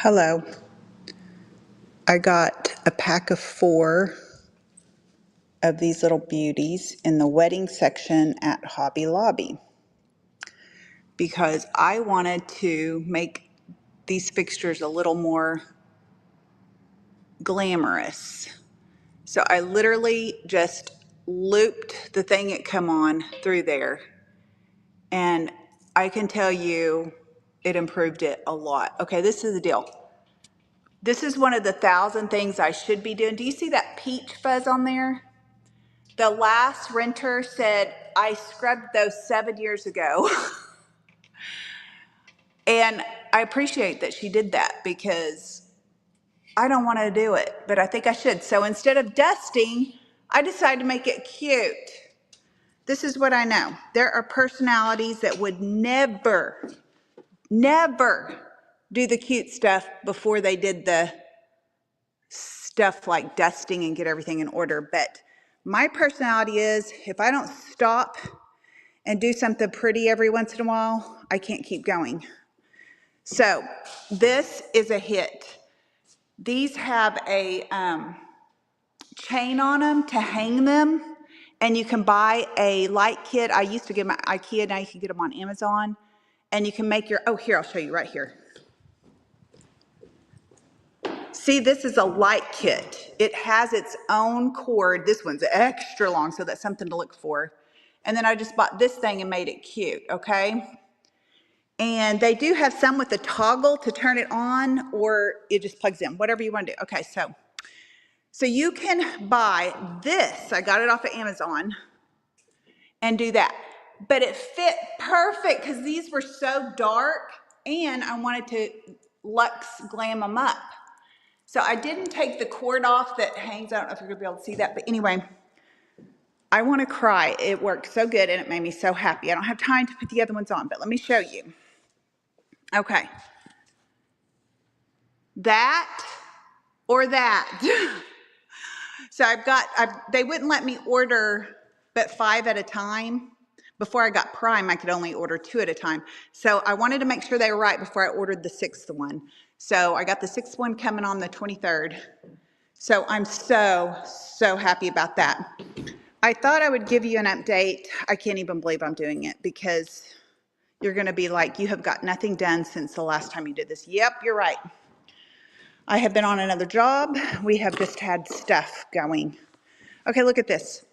Hello. I got a pack of 4 of these little beauties in the wedding section at Hobby Lobby because I wanted to make these fixtures a little more glamorous. So I literally just looped the thing it come on through there, and I can tell you it improved it a lot. Okay, this is the deal. This is one of the 1,000 things I should be doing. Do you see that peach fuzz on there? The last renter said, I scrubbed those 7 years ago. And I appreciate that she did that because I don't want to do it, but I think I should. So instead of dusting, I decided to make it cute. This is what I know. There are personalities that would never do the cute stuff before they did the stuff like dusting and get everything in order. But my personality is, if I don't stop and do something pretty every once in a while, I can't keep going. So this is a hit. These have a chain on them to hang them, and you can buy a light kit. I used to get them at IKEA, now you can get them on Amazon, and you can make your, oh, here, I'll show you right here. See, this is a light kit. It has its own cord. This one's extra long, so that's something to look for. And then I just bought this thing and made it cute, okay? And they do have some with a toggle to turn it on, or it just plugs in, whatever you want to do. Okay, so you can buy this. I got it off of Amazon and do that. But it fit perfect because these were so dark and I wanted to luxe glam them up. So I didn't take the cord off that hangs. I don't know if you're gonna be able to see that, but anyway, I want to cry. It worked so good and it made me so happy. I don't have time to put the other ones on, but let me show you. Okay. That or that. So they wouldn't let me order but 5 at a time. Before I got Prime, I could only order 2 at a time. So I wanted to make sure they were right before I ordered the 6th one. So I got the 6th one coming on the 23rd. So I'm so happy about that. I thought I would give you an update. I can't even believe I'm doing it because you're gonna be like, you have got nothing done since the last time you did this. Yep, you're right. I have been on another job. We have just had stuff going. Okay, look at this.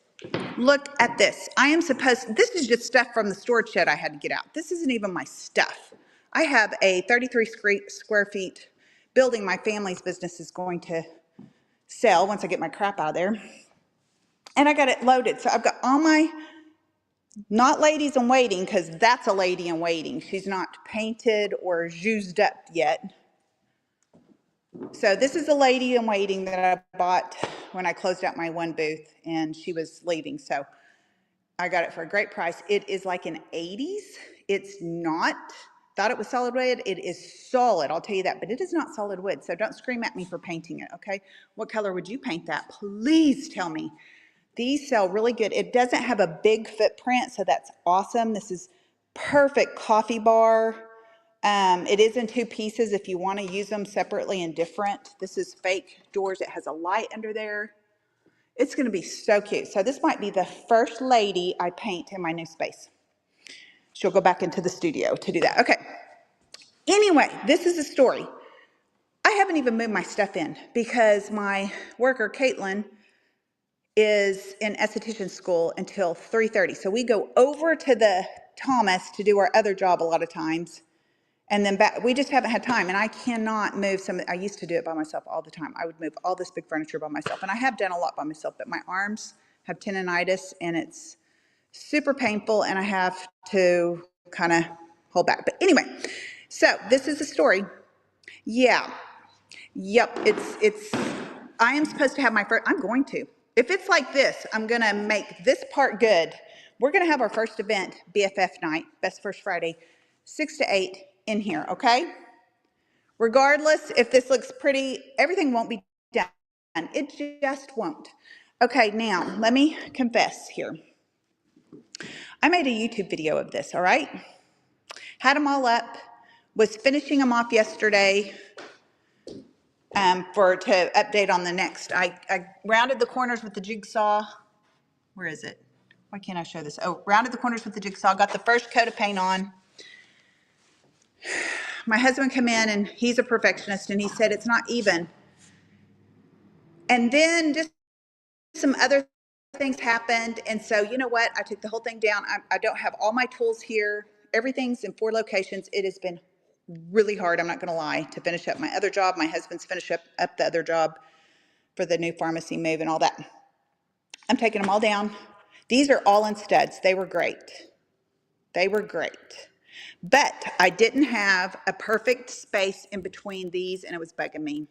Look at this. This is just stuff from the storage shed I had to get out. This isn't even my stuff. I have a 33 square feet building my family's business is going to sell once I get my crap out of there. And I got it loaded. So I've got all my, not ladies in waiting, because that's a lady in waiting. She's not painted or zhuzhed up yet. So this is a lady in waiting that I bought when I closed out my one booth and she was leaving. So I got it for a great price. It is like an 80s. It's not, thought it was solid wood. It is solid, I'll tell you that, but it is not solid wood. So don't scream at me for painting it, okay? What color would you paint that? Please tell me. These sell really good. It doesn't have a big footprint, so that's awesome. This is perfect coffee bar. It is in 2 pieces if you want to use them separately and different. This is fake doors. It has a light under there. It's going to be so cute. So this might be the first lady I paint in my new space. She'll go back into the studio to do that. Okay. Anyway, this is the story. I haven't even moved my stuff in because my worker, Caitlin, is in esthetician school until 3:30. So we go over to the Thomas to do our other job a lot of times. And then back, we just haven't had time. And I cannot move I used to do it by myself all the time. I would move all this big furniture by myself. And I have done a lot by myself, but my arms have tendonitis and it's super painful and I have to kind of hold back. But anyway, so this is the story. Yeah. Yep. I am supposed to have I'm going to. If it's like this, I'm going to make this part good. We're going to have our first event, BFF night, Best First Friday, 6 to 8 in here, okay? Regardless, if this looks pretty, everything won't be done. It just won't. Okay, now, let me confess here. I made a YouTube video of this, all right? Had them all up, was finishing them off yesterday, to update on the next. I rounded the corners with the jigsaw. Where is it? Why can't I show this? Oh, rounded the corners with the jigsaw, got the first coat of paint on. My husband came in and he's a perfectionist and he said it's not even. And then just some other things happened. And so, you know what? I took the whole thing down. I don't have all my tools here. Everything's in 4 locations. It has been really hard, I'm not going to lie, to finish up my other job. My husband's finished up the other job for the new pharmacy move and all that. I'm taking them all down. These are all in studs. They were great. They were great. But I didn't have a perfect space in between these, and it was bugging me.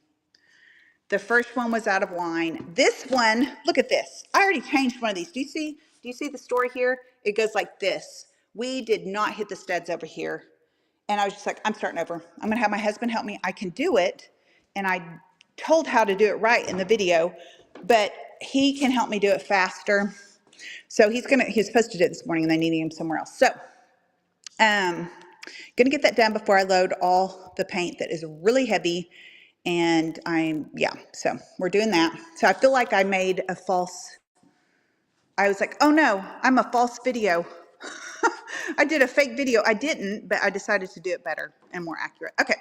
The first one was out of line. This one, look at this. I already changed one of these. Do you see the story here? It goes like this. We did not hit the studs over here. And I was just like, I'm starting over. I'm gonna have my husband help me. I can do it. And I told how to do it right in the video, but he can help me do it faster. So he's supposed to do it this morning and they needed him somewhere else. So, gonna get that done before I load all the paint that is really heavy. And so we're doing that. So I feel like I was like, oh no, I'm a false video. I did a fake video. I didn't, but I decided to do it better and more accurate. Okay,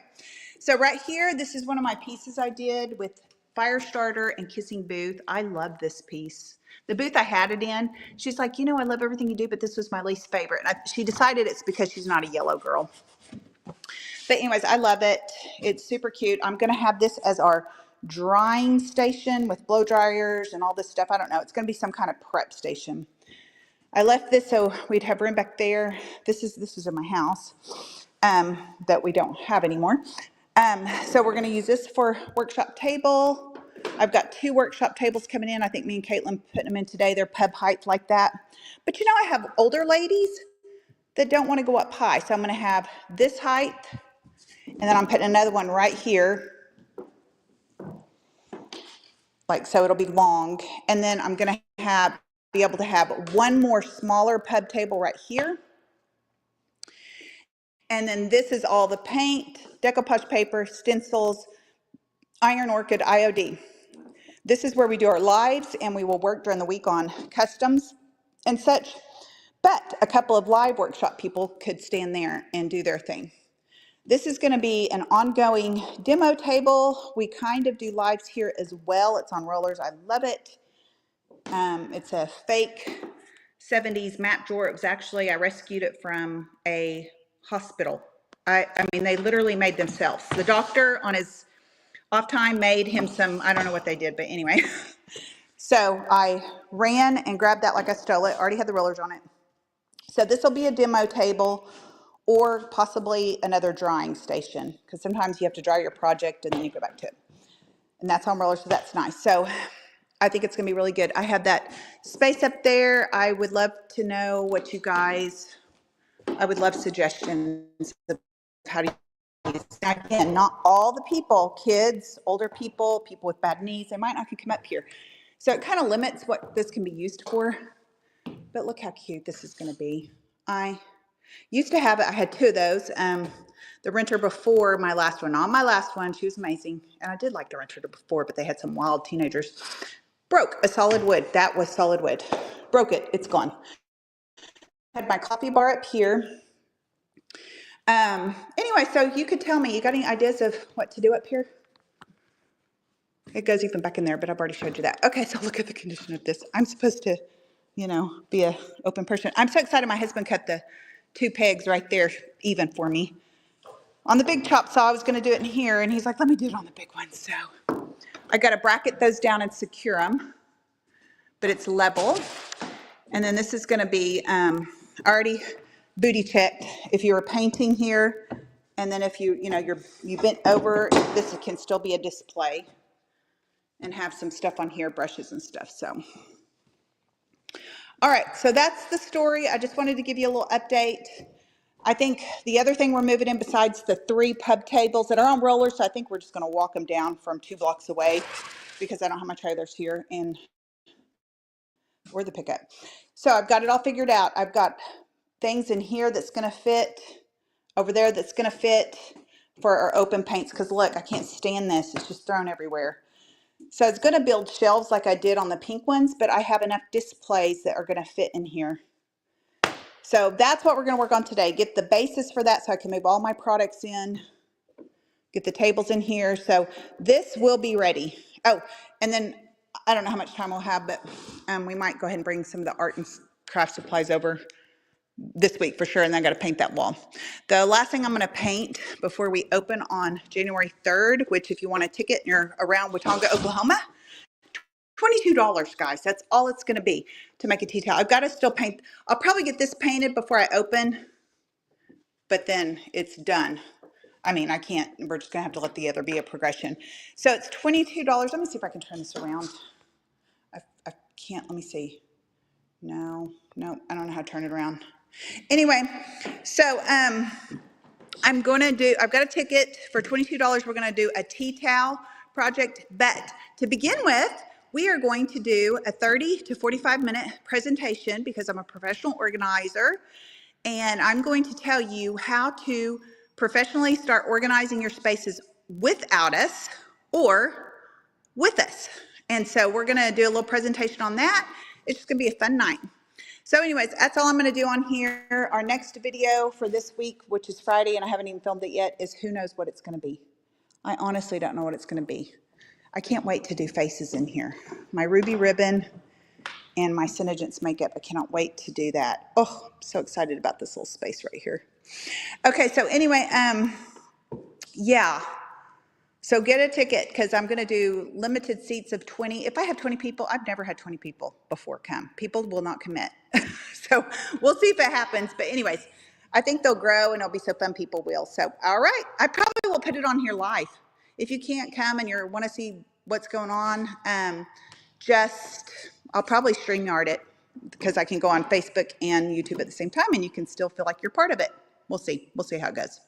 so right here, this is one of my pieces I did with fire starter and kissing booth. I love this piece. The booth I had it in, she's like, you know, I love everything you do, but this was my least favorite. And she decided it's because she's not a yellow girl. But anyways, I love it. It's super cute. I'm going to have this as our drying station with blow dryers and all this stuff. I don't know. It's going to be some kind of prep station. I left this so we'd have room back there. This is in my house that we don't have anymore. So we're going to use this for workshop table. I've got 2 workshop tables coming in. I think me and Caitlin putting them in today. They're pub height like that. But you know, I have older ladies that don't want to go up high. So I'm going to have this height, and then I'm putting another one right here. Like, so it'll be long. And then I'm going to be able to have one more smaller pub table right here. And then this is all the paint, decoupage paper, stencils, Iron Orchid, IOD. This is where we do our lives, and we will work during the week on customs and such. But a couple of live workshop people could stand there and do their thing. This is going to be an ongoing demo table. We kind of do lives here as well. It's on rollers. I love it. It's a fake 70s map drawer. It was actually, I rescued it from a hospital. I mean, they literally made themselves. The doctor on his off time made him some, I don't know what they did, but anyway. So I ran and grabbed that like I stole it. Already had the rollers on it. So this will be a demo table or possibly another drying station, because sometimes you have to dry your project and then you go back to it. And that's on rollers, so that's nice. So I think it's gonna be really good. I have that space up there. I would love to know what you guys, I would love suggestions of how to use it. Again, not all the people, kids, older people, people with bad knees, they might not can come up here. So it kind of limits what this can be used for. But look how cute this is gonna be. I used to have it, I had 2 of those. The renter before my last one, on my last one, she was amazing. And I did like the renter before, but they had some wild teenagers. Broke a solid wood. That was solid wood. Broke it. It's gone. Had my coffee bar up here. Anyway, so you could tell me, you got any ideas of what to do up here? It goes even back in there, but I've already showed you that. Okay, so look at the condition of this. I'm supposed to, you know, be a open person. I'm so excited my husband cut the 2 pegs right there even for me. On the big chop saw, I was gonna do it in here, and he's like, let me do it on the big one. So I gotta bracket those down and secure them, but it's level. And then this is gonna be already booty checked. If you were painting here, and then if you bent over, this can still be a display and have some stuff on here, brushes and stuff, so. All right, so that's the story. I just wanted to give you a little update. I think the other thing we're moving in, besides the 3 pub tables that are on rollers, so I think we're just gonna walk them down from 2 blocks away because I don't have my trailers here or the pickup. So I've got it all figured out. I've got things in here that's gonna fit, over there that's gonna fit, for our open paints, because look, I can't stand this. It's just thrown everywhere. So it's going to build shelves like I did on the pink ones, but I have enough displays that are going to fit in here. So that's what we're going to work on today. Get the basis for that so I can move all my products in. Get the tables in here. So this will be ready. Oh, and then I don't know how much time we'll have, but we might go ahead and bring some of the art and craft supplies over this week for sure. And then I got to paint that wall. The last thing I'm going to paint before we open on January 3rd, which if you want a ticket and you're around Watauga, Oklahoma, $22, guys. That's all it's going to be to make a tea towel. I've got to still paint. I'll probably get this painted before I open, but then it's done. I mean, I can't, we're just going to have to let the other be a progression. So it's $22. Let me see if I can turn this around. I can't, let me see. No, I don't know how to turn it around. Anyway, so I'm going to do, I've got a ticket for $22. We're going to do a tea towel project, but to begin with, we are going to do a 30 to 45 minute presentation because I'm a professional organizer, and I'm going to tell you how to professionally start organizing your spaces without us or with us. And so we're going to do a little presentation on that. It's just going to be a fun night. So anyways, that's all I'm going to do on here. Our next video for this week, which is Friday, and I haven't even filmed it yet, is who knows what it's going to be. I honestly don't know what it's going to be. I can't wait to do faces in here. My ruby ribbon and my Senegence makeup. I cannot wait to do that. Oh, I'm so excited about this little space right here. Okay, so anyway, yeah. So get a ticket because I'm going to do limited seats of 20. If I have 20 people, I've never had 20 people before come. People will not commit. So we'll see if it happens. But anyways, I think they'll grow and it'll be so fun, people will. So, all right. I probably will put it on here live. If you can't come and you want to see what's going on, I'll probably StreamYard it because I can go on Facebook and YouTube at the same time and you can still feel like you're part of it. We'll see. We'll see how it goes.